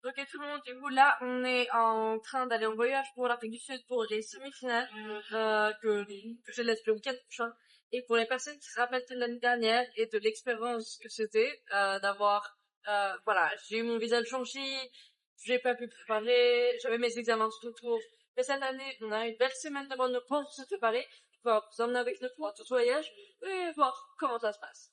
Ok tout le monde, du coup là on est en train d'aller en voyage pour l'Afrique du Sud pour les semi-finales que je laisse le week-end prochain. Et pour les personnes qui se rappellent de l'année dernière et de l'expérience que c'était d'avoir voilà, j'ai eu mon visa de Changi, j'ai pas pu préparer, j'avais mes examens tout autour. Mais cette année, on a une belle semaine devant nous pour se préparer, pour vous emmener avec nous pour tout voyage et voir comment ça se passe.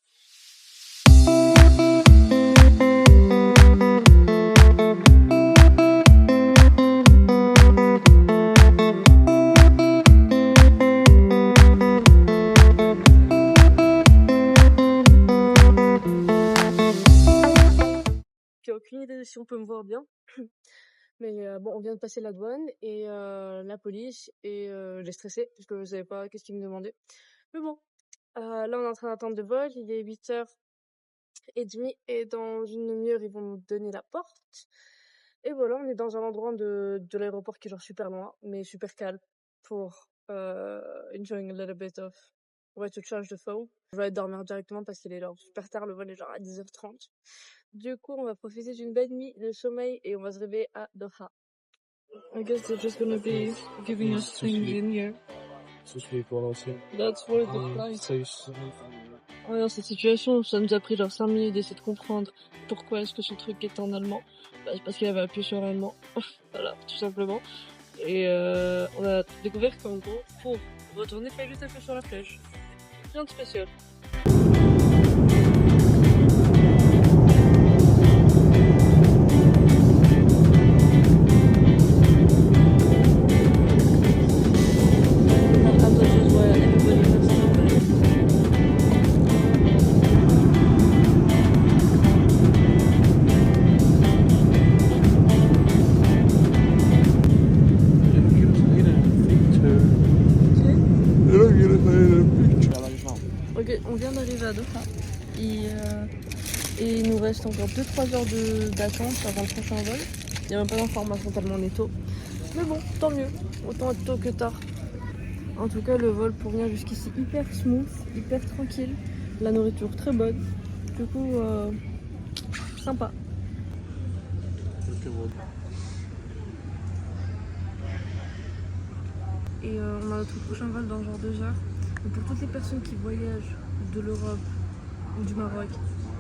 J'ai aucune idée de si on peut me voir bien. Mais bon, on vient de passer la douane et la police et j'ai stressé parce que je savais pas qu'est-ce qu'ils me demandaient. Mais bon, là on est en train d'attendre le vol, il est 8h30 et dans une demi-heure ils vont nous donner la porte. Et voilà, on est dans un endroit de l'aéroport qui est genre super loin, mais super calme pour enjoying a little bit of way to charge the phone. Je vais aller dormir directement parce qu'il est genre super tard, le vol est genre à 10h30. Du coup, on va profiter d'une belle nuit de sommeil et on va se réveiller à Doha. I guess they're just gonna be giving us things in here. That's for the flight. Ouais, dans cette situation, ça nous a pris genre 5 minutes d'essayer de comprendre pourquoi est-ce que ce truc est en allemand. Bah, c'est parce qu'il avait appuyé sur allemand. Voilà, tout simplement. Et on a découvert qu'en gros, pour retourner, il fallait juste appuyer sur la flèche. Rien de spécial. Ok, on vient d'arriver à Doha et il nous reste encore 2-3 heures d'attente avant le prochain vol. Il n'y a même pas d'information tellement on est tôt. Mais bon, tant mieux, autant être tôt que tard. En tout cas, le vol pour venir jusqu'ici hyper smooth, hyper tranquille. La nourriture très bonne. Du coup, sympa. Et on a notre prochain vol dans genre 2 heures. Donc pour toutes les personnes qui voyagent de l'Europe ou du Maroc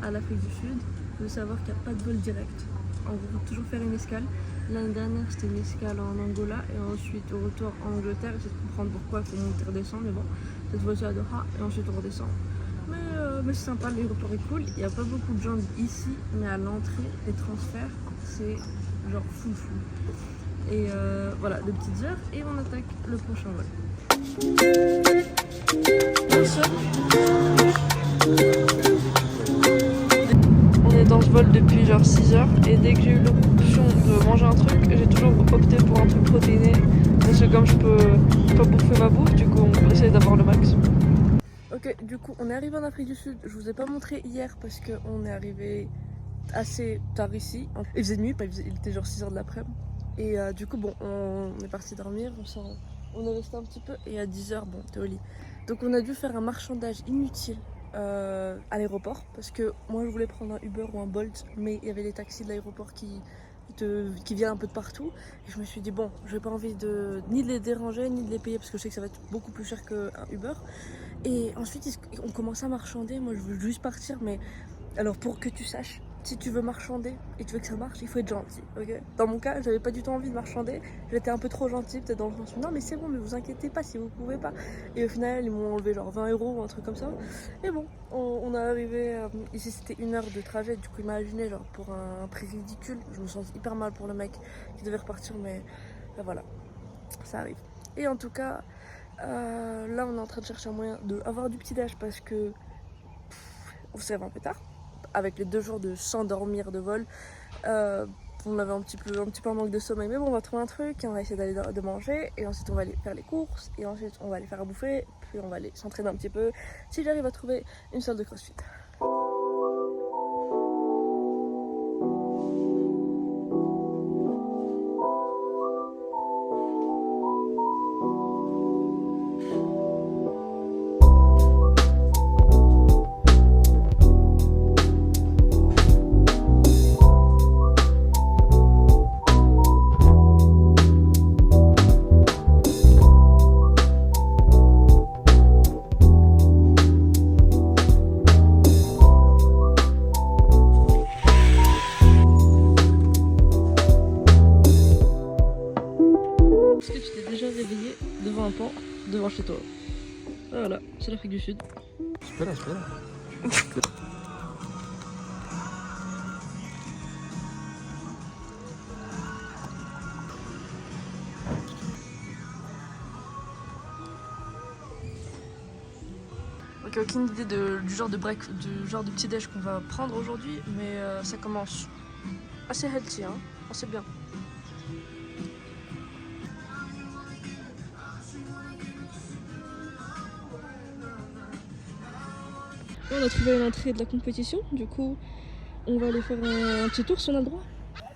à l'Afrique du Sud, il faut savoir qu'il n'y a pas de vol direct. En gros, il faut toujours faire une escale. L'année dernière, c'était une escale en Angola et ensuite au retour en Angleterre. J'essaie de comprendre pourquoi il faut monter et redescendre, mais bon, cette fois-ci à Doha et ensuite on redescend. Mais c'est sympa, l'aéroport est cool. Il n'y a pas beaucoup de gens ici, mais à l'entrée, les transferts, c'est genre full. Et voilà, 2 petites heures et on attaque le prochain vol. On est dans ce vol depuis genre 6 heures et dès que j'ai eu l'option de manger un truc, j'ai toujours opté pour un truc protéiné parce que comme je peux pas bouffer ma bouffe, du coup on essaie d'avoir le max. Ok, du coup on est arrivé en Afrique du Sud, je vous ai pas montré hier parce qu'on est arrivé assez tard ici. Il faisait nuit, il était genre 6h de l'après-midi. Et du coup, bon, on est parti dormir, on est resté un petit peu et à 10h, bon, t'es au lit. Donc on a dû faire un marchandage inutile à l'aéroport parce que moi je voulais prendre un Uber ou un Bolt, mais il y avait les taxis de l'aéroport qui viennent un peu de partout. Et je me suis dit, bon, je n'ai pas envie ni de les déranger, ni de les payer parce que je sais que ça va être beaucoup plus cher qu'un Uber. Et ensuite, on commence à marchander. Moi, je veux juste partir, mais alors pour que tu saches, si tu veux marchander et tu veux que ça marche, il faut être gentil, ok? Dans mon cas, j'avais pas du tout envie de marchander, j'étais un peu trop gentille, peut-être dans le sens où non mais c'est bon, mais vous inquiétez pas si vous pouvez pas. Et au final, ils m'ont enlevé genre 20 € ou un truc comme ça. Et bon, on est arrivé, ici c'était 1 heure de trajet, du coup imaginez genre pour un prix ridicule, je me sens hyper mal pour le mec qui devait repartir, mais voilà, ça arrive. Et en tout cas, là on est en train de chercher un moyen d'avoir du petit déj parce que on se lève un peu tard. Avec les 2 jours de sans dormir de vol, on avait un petit peu en manque de sommeil, mais bon, on va trouver un truc et on va essayer d'aller de manger et ensuite on va aller faire les courses et ensuite on va aller faire à bouffer, puis on va aller s'entraîner un petit peu si j'arrive à trouver une salle de crossfit. grimpant devant chez toi. Voilà, c'est l'Afrique du Sud. Espera. Donc aucune idée du genre de petit déj qu'on va prendre aujourd'hui, mais ça commence assez healthy, hein, assez bien. On a trouvé l'entrée de la compétition, du coup on va aller faire un petit tour si on a le droit.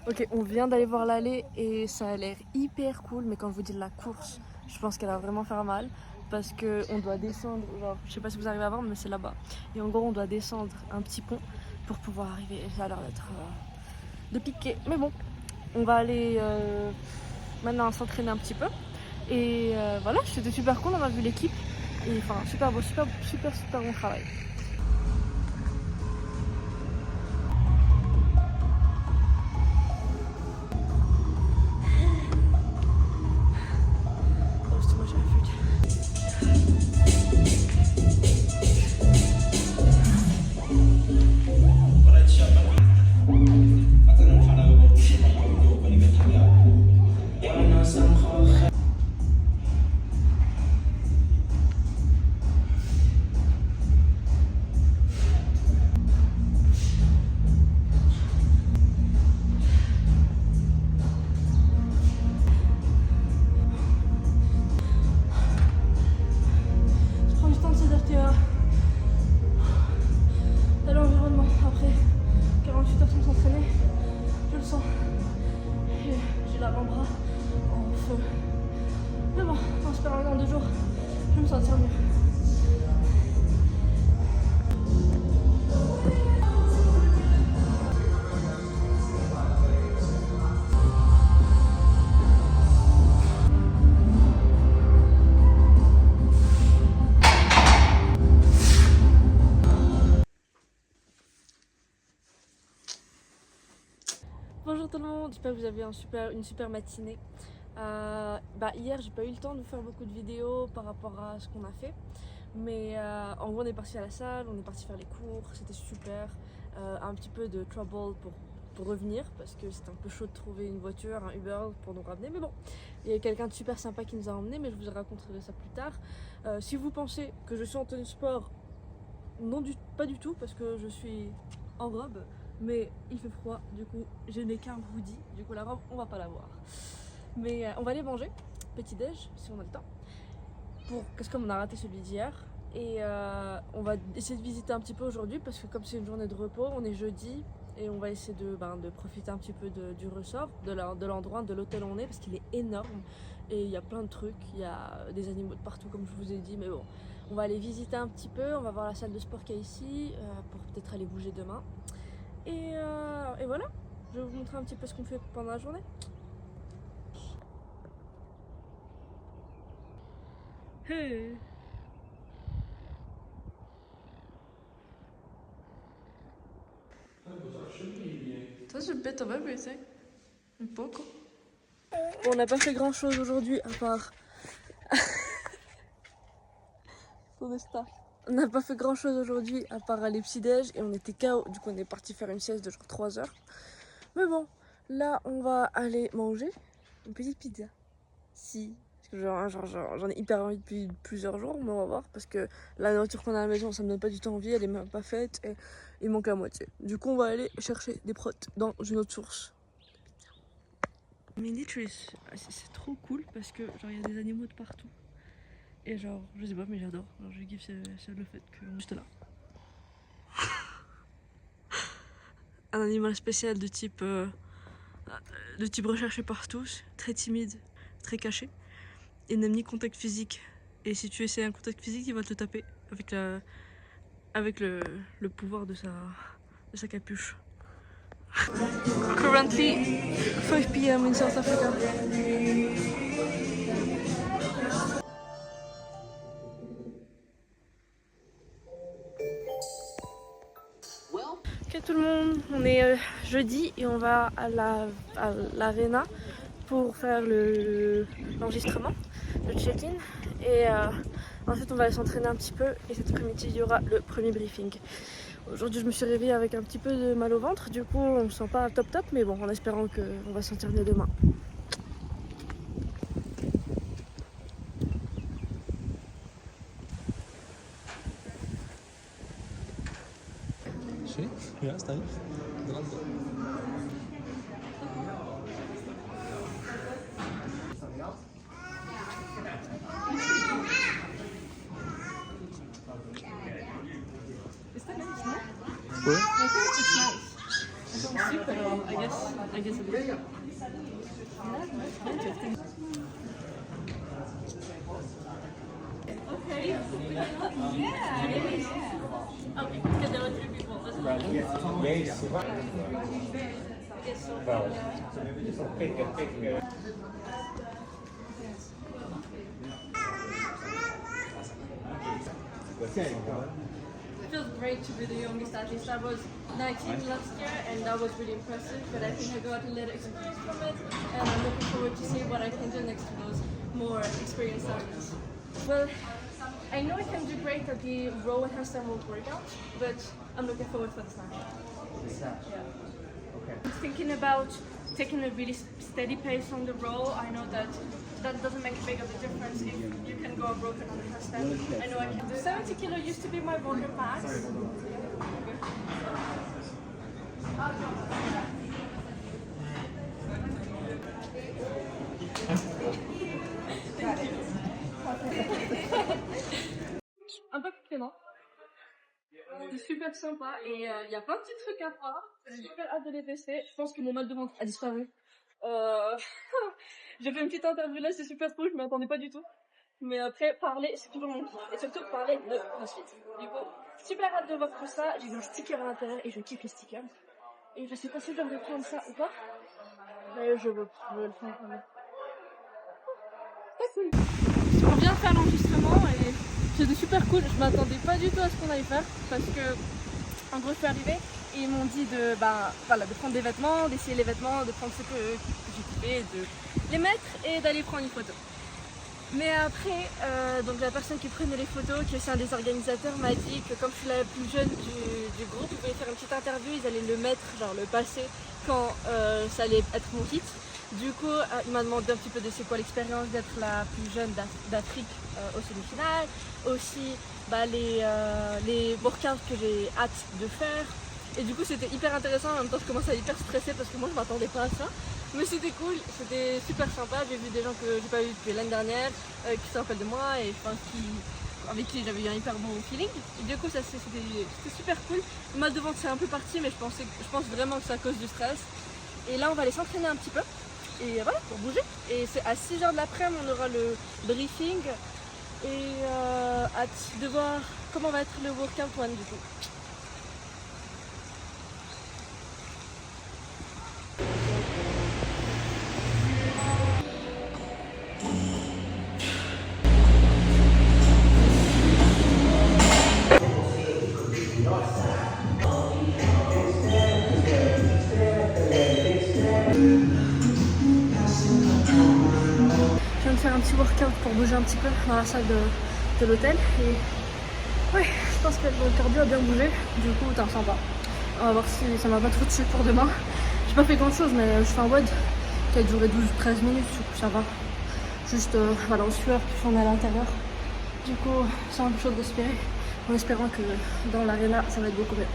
Ok, on vient d'aller voir l'allée et ça a l'air hyper cool, mais quand je vous dis la course, je pense qu'elle va vraiment faire mal parce qu'on doit descendre, genre, je sais pas si vous arrivez à voir, mais c'est là-bas. Et en gros, on doit descendre un petit pont pour pouvoir arriver. Et ça a l'air d'être de piquer. Mais bon, on va aller maintenant s'entraîner un petit peu. Et voilà, c'était super cool, on a vu l'équipe. Et enfin, super beau, super bon travail. Mais bon, en espérant dans 2 jours, je vais me sentir mieux. Bonjour tout le monde, j'espère que vous avez une super matinée. Hier j'ai pas eu le temps de faire beaucoup de vidéos par rapport à ce qu'on a fait, mais en gros on est parti à la salle, on est parti faire les cours, c'était super. Un petit peu de trouble pour revenir parce que c'était un peu chaud de trouver une voiture, un Uber pour nous ramener, mais bon, il y a quelqu'un de super sympa qui nous a emmenés, mais je vous raconterai ça plus tard. Si vous pensez que je suis en tenue sport, non, pas du tout, parce que je suis en robe, mais il fait froid, du coup je n'ai qu'un hoodie, du coup la robe on va pas la voir. Mais on va aller manger, petit déj si on a le temps, parce qu'on a raté celui d'hier. Et on va essayer de visiter un petit peu aujourd'hui parce que comme c'est une journée de repos, on est jeudi et on va essayer de profiter un petit peu du ressort, de l'endroit, de l'hôtel où on est parce qu'il est énorme et il y a plein de trucs, il y a des animaux de partout comme je vous ai dit, mais bon, on va aller visiter un petit peu, on va voir la salle de sport qu'il y a ici pour peut-être aller bouger demain. Et voilà, je vais vous montrer un petit peu ce qu'on fait pendant la journée. Hey. That's a bit of everything. Un poco. Bon, on n'a pas fait grand chose aujourd'hui à part. On n'a pas fait grand chose aujourd'hui à part aller petit-déj et on était KO. Du coup, on est parti faire une sieste de genre 3 heures. Mais bon, là, on va aller manger une petite pizza. Si. Parce que j'en ai hyper envie depuis plusieurs jours, mais on va voir. Parce que la nourriture qu'on a à la maison, ça me donne pas du tout envie, elle est même pas faite et il manque la moitié. Du coup, on va aller chercher des protes dans une autre source. Mais c'est trop cool parce que genre il y a des animaux de partout. Et genre, je sais pas, mais j'adore. Genre, je kiffe le fait que juste là. Un animal spécial de type recherché par tous, très timide, très caché. Il n'aime ni contact physique. Et si tu essaies un contact physique, il va te taper avec le pouvoir de sa capuche. Currently 5 p.m. in South Africa. Ok tout le monde, on est jeudi et on va à l'Arena pour faire l'enregistrement. le check-in et ensuite on va aller s'entraîner un petit peu et cet après-midi il y aura le premier briefing. Aujourd'hui je me suis réveillée avec un petit peu de mal au ventre, du coup on ne sent pas top top, mais bon en espérant qu'on va se sentir mieux demain. Ja, sta je. Ouais. It feels great to be the youngest artist. I was 19 last year and that was really impressive, but I think I got a little experience from it and I'm looking forward to see what I can do next to those more experienced artists. Well, I know I can do great at the row and handstand row workout, but I'm looking forward for the snatch. Yeah. Okay. I'm thinking about taking a really steady pace on the row. I know that doesn't make a big of a difference if you can go broken on the handstand. I know I can do 70 kilo used to be my volume max. Un peu plus clément. C'est super sympa et il y a plein de petits trucs à voir. J'ai super hâte de les tester. Je pense que mon mal de ventre a disparu. J'ai fait une petite interview là, c'est super cool, je m'y attendais pas du tout. Mais après, parler, c'est toujours mon kiff. Et surtout, parler de CrossFit. Du coup, super hâte de voir tout ça. J'ai vu un sticker à l'intérieur et je kiffe les stickers. Et je sais pas si je devrais prendre ça ou pas. Mais je veux le prendre quand même. C'est cool. On vient de faire l'enregistrement et c'était super cool. Je m'attendais pas du tout à ce qu'on allait faire parce que, en gros, je suis arrivée et ils m'ont dit de prendre des vêtements, d'essayer les vêtements, de prendre ce que j'ai kiffé, de les mettre et d'aller prendre une photo. Mais après, donc la personne qui prenait les photos, qui est aussi un des organisateurs, m'a dit que comme je suis la plus jeune du groupe, ils voulaient faire une petite interview, ils allaient le mettre, genre le passer quand ça allait être mon hit. Du coup, il m'a demandé un petit peu de c'est quoi l'expérience d'être la plus jeune d'Afrique aux semi-finales, aussi les workouts que j'ai hâte de faire. Et du coup, c'était hyper intéressant, en même temps je commençais à être hyper stressée parce que moi je m'attendais pas à ça. Mais c'était cool, c'était super sympa, j'ai vu des gens que j'ai pas vu depuis l'année dernière, qui se rappellent de moi et avec qui j'avais eu un hyper bon feeling. Et du coup, c'était super cool. Le mal de ventre c'est un peu parti, mais je pense vraiment que c'est à cause du stress. Et là, on va aller s'entraîner un petit peu. Et voilà, pour bouger. Et c'est à 6h de l'après-midi, on aura le briefing. Et hâte de voir comment va être le workout one du coup. Je viens de faire un petit workout pour bouger un petit peu dans la salle de l'hôtel et ouais, je pense que le cardio a bien bougé, du coup t'en sens pas. On va voir si ça m'a pas trop dessus pour demain. J'ai pas fait grand chose mais je fais un WOD qui a duré 12-13 minutes, du coup ça va. Juste voilà, en sueur puis on est à l'intérieur. Du coup c'est un peu chaud de respirer en espérant que dans l'aréna ça va être beaucoup mieux.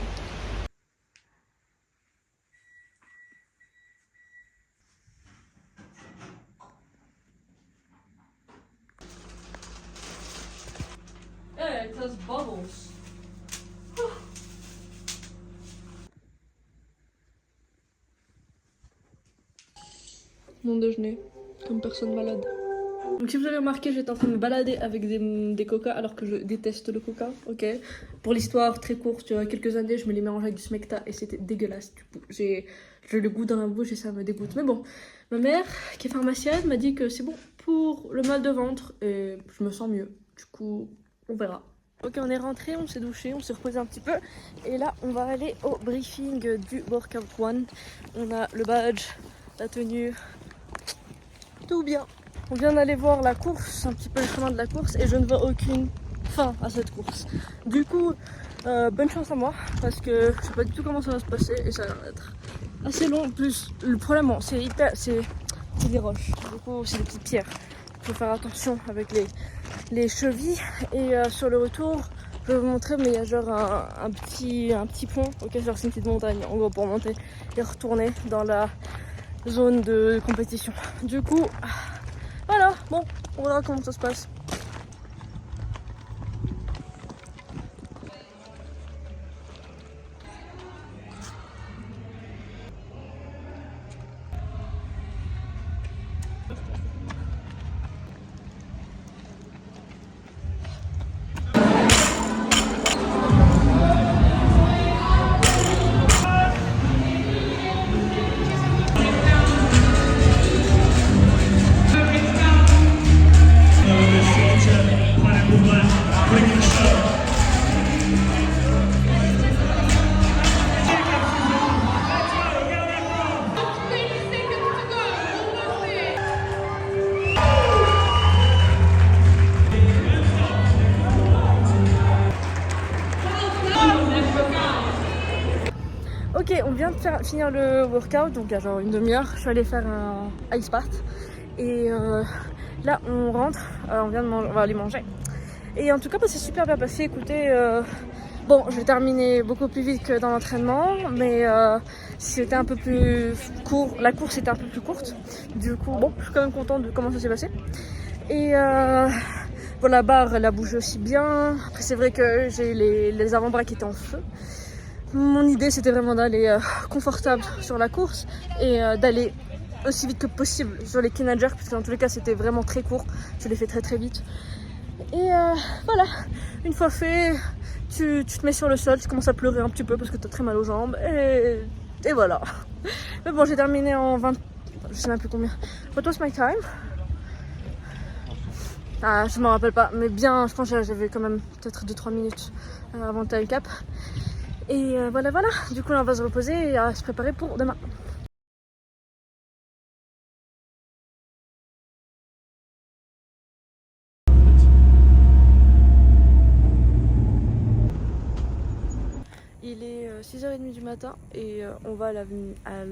Hey, it has bubbles. Mon déjeuner, comme personne malade. Donc si vous avez remarqué, j'étais en train de me balader avec des coca alors que je déteste le coca, ok. Pour l'histoire très courte, il y a quelques années, je me les mélangeais avec du smecta et c'était dégueulasse. Du coup, j'ai le goût dans la bouche et ça me dégoûte. Mais bon, ma mère, qui est pharmacienne, m'a dit que c'est bon pour le mal de ventre et je me sens mieux. Du coup, on verra. Ok, on est rentré, on s'est douché, on s'est reposé un petit peu. Et là, on va aller au briefing du Workout One. On a le badge, la tenue, tout bien. On vient d'aller voir la course, un petit peu le chemin de la course, et je ne vois aucune fin à cette course. Du coup, bonne chance à moi, parce que je sais pas du tout comment ça va se passer, et ça va être assez long. En plus, le problème, bon, c'est des roches, du coup, c'est des petites pierres. Il faut faire attention avec les chevilles. Et sur le retour, je vais vous montrer, mais il y a genre un petit pont, ok, genre c'est une petite montagne, en gros, pour monter et retourner dans la zone de compétition. Du coup, voilà, bon, on verra comment ça se passe. Ok, on vient de finir le workout, donc il y a genre une demi-heure. Je suis allée faire un ice bath. Et là, on rentre, on vient de manger, on va aller manger. Et en tout cas, bah, c'est super bien passé. Écoutez, bon, je vais terminer beaucoup plus vite que dans l'entraînement, mais c'était un peu plus court. La course était un peu plus courte. Du coup, bon, je suis quand même contente de comment ça s'est passé. Et bon, la barre, elle a bougé aussi bien. Après, c'est vrai que j'ai les avant-bras qui étaient en feu. Mon idée, c'était vraiment d'aller confortable sur la course et d'aller aussi vite que possible sur les clean and jerk, parce que dans tous les cas, c'était vraiment très court. Je l'ai fait très très vite. Et voilà, une fois fait, tu te mets sur le sol, tu commences à pleurer un petit peu parce que tu as très mal aux jambes. Et voilà. Mais bon, j'ai terminé en 20... Je sais même plus combien. What was my time? Ah, je m'en rappelle pas, mais bien, je pense que j'avais quand même peut-être 2-3 minutes avant le time cap. Et voilà, du coup là on va se reposer et à se préparer pour demain. Il est 6h30 du matin et on va à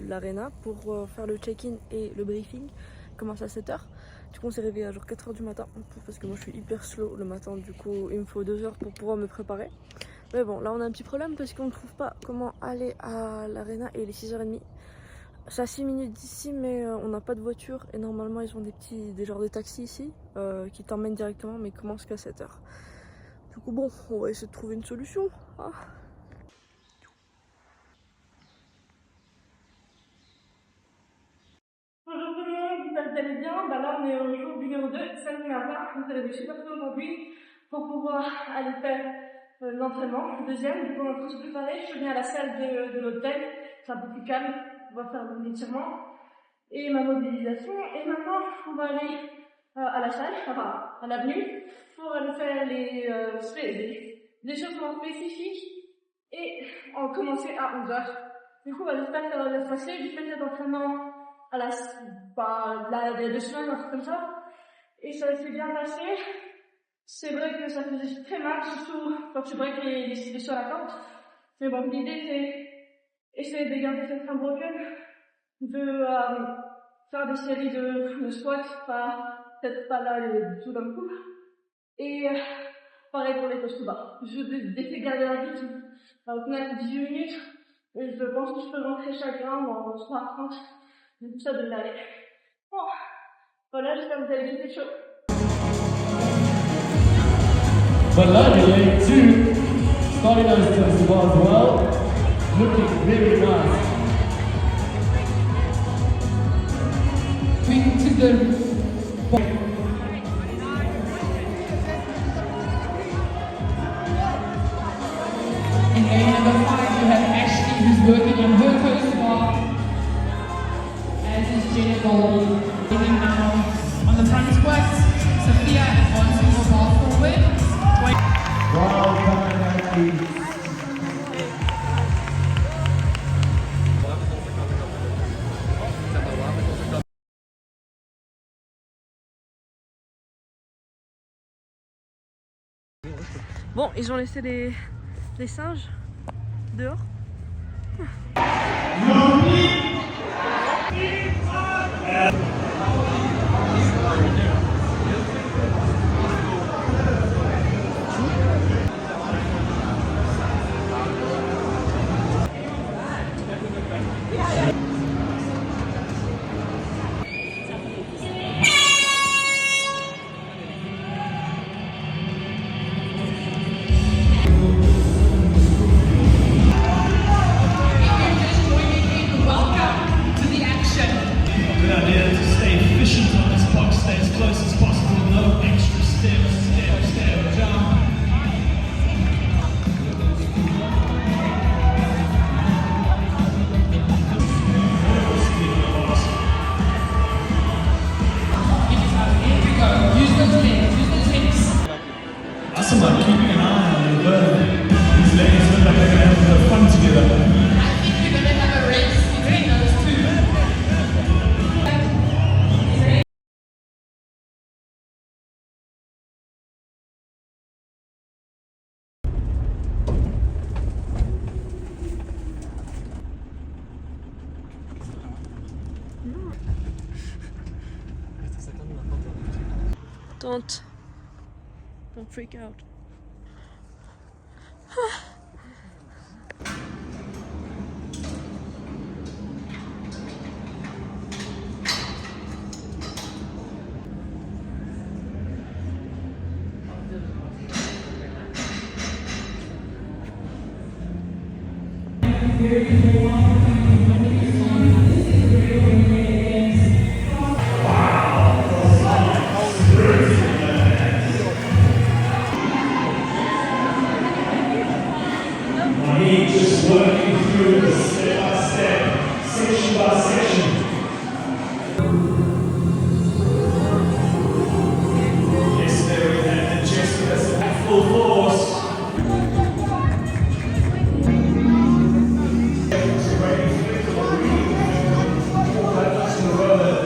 l'arena pour faire le check-in et le briefing. Il commence à 7h. Du coup on s'est réveillé à genre 4h du matin parce que moi je suis hyper slow le matin, du coup il me faut 2 heures pour pouvoir me préparer. Mais bon, là on a un petit problème parce qu'on ne trouve pas comment aller à l'arena et il est 6h30. C'est à 6 minutes d'ici, mais on n'a pas de voiture et normalement ils ont des genres de taxis ici qui t'emmènent directement, mais ils commencent qu'à 7h. Du coup bon, on va essayer de trouver une solution. Hein. Bonjour tout le monde, j'espère que vous allez bien. Bah là on est au jour numéro 2, samedi matin. On s'est réveillé super tôt aujourd'hui pour pouvoir aller faire l'entraînement, le deuxième. Du coup on est en train de se préparer. Je suis venue à la salle de l'hôtel, c'est un peu plus calme, on va faire l'étirement et ma modélisation. Et maintenant on va aller à la salle, enfin à l'avenue, pour aller faire les échauffements spécifiques et on commencer à 11h. Du coup, j'espère que ça va bien se passer. J'ai fait cet entraînement à il y a 2 semaines, un truc comme ça. Et ça s'est bien passé. C'est vrai que ça faisait très mal, surtout quand tu breaks les sur la corde. Mais bon, l'idée c'est essayer de garder cette frein broken, de faire des séries de squats, peut-être pas là tout d'un coup. Et pareil pour les postes tout bas. Je d'essayer de garder un rythme au final 18 minutes. Et je pense que je peux rentrer chacun en 3h30. Du coup, ça devrait aller. Bon, voilà, j'espère que vous avez été chaud. But luckily, two starting those steps as well, looking really nice. Speaking to the in lane number 5, you have Ashley who's working on her coast bar, as is Jenna Gold. And now on the front squats, Sophia and one single bar forward. Wow, Ashley. Bon, ils ont laissé les singes dehors. Welcome to the action. Good idea to stay efficient on this box, stay as close as possible, no extra step, jump. Here we go. Use those legs, use those hips. Awesome, man, keeping an eye on the bird. These ladies look like they're gonna have a bit of fun together. I think we're gonna have a race between those two. Don't freak out. Just working through this step by step, section by section. Yes, there we have the chest press at full force.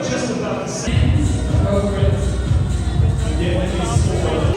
Just about the same. Yeah, let me score.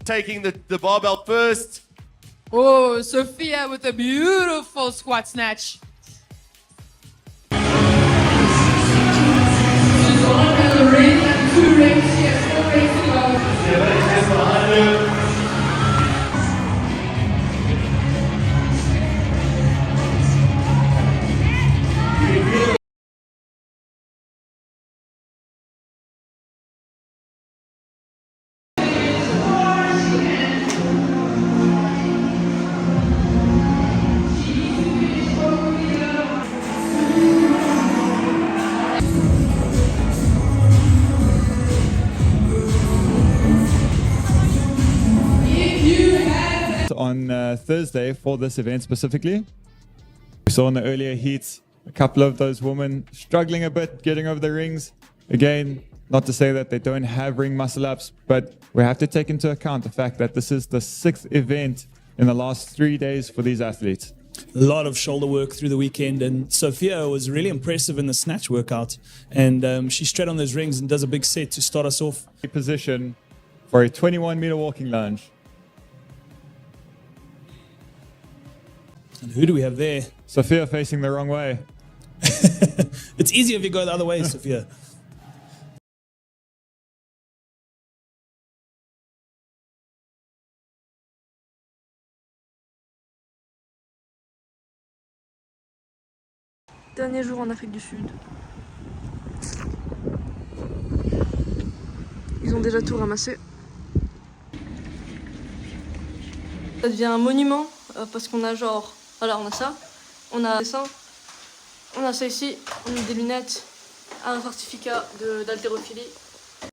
Taking the barbell first. Oh, Sophia with a beautiful squat snatch. She's on the ring and 2 rings. She has 4 rings to go. on Thursday for this event specifically. We saw in the earlier heats a couple of those women struggling a bit getting over the rings. Again, not to say that they don't have ring muscle ups, but we have to take into account the fact that this is the 6th event in the last 3 days for these athletes. A lot of shoulder work through the weekend, and Sophia was really impressive in the snatch workout, and she's straight on those rings and does a big set to start us off. Position for a 21-meter walking lunge. And who do we have there? Sophia facing the wrong way. It's easier if you go the other way, Sophia. Dernier jour en Afrique du Sud. Ils ont déjà tout ramassé. Ça devient un monument parce qu'on a genre... Alors on a ça, on a ça, on a ça ici, on a des lunettes, un certificat d'haltérophilie.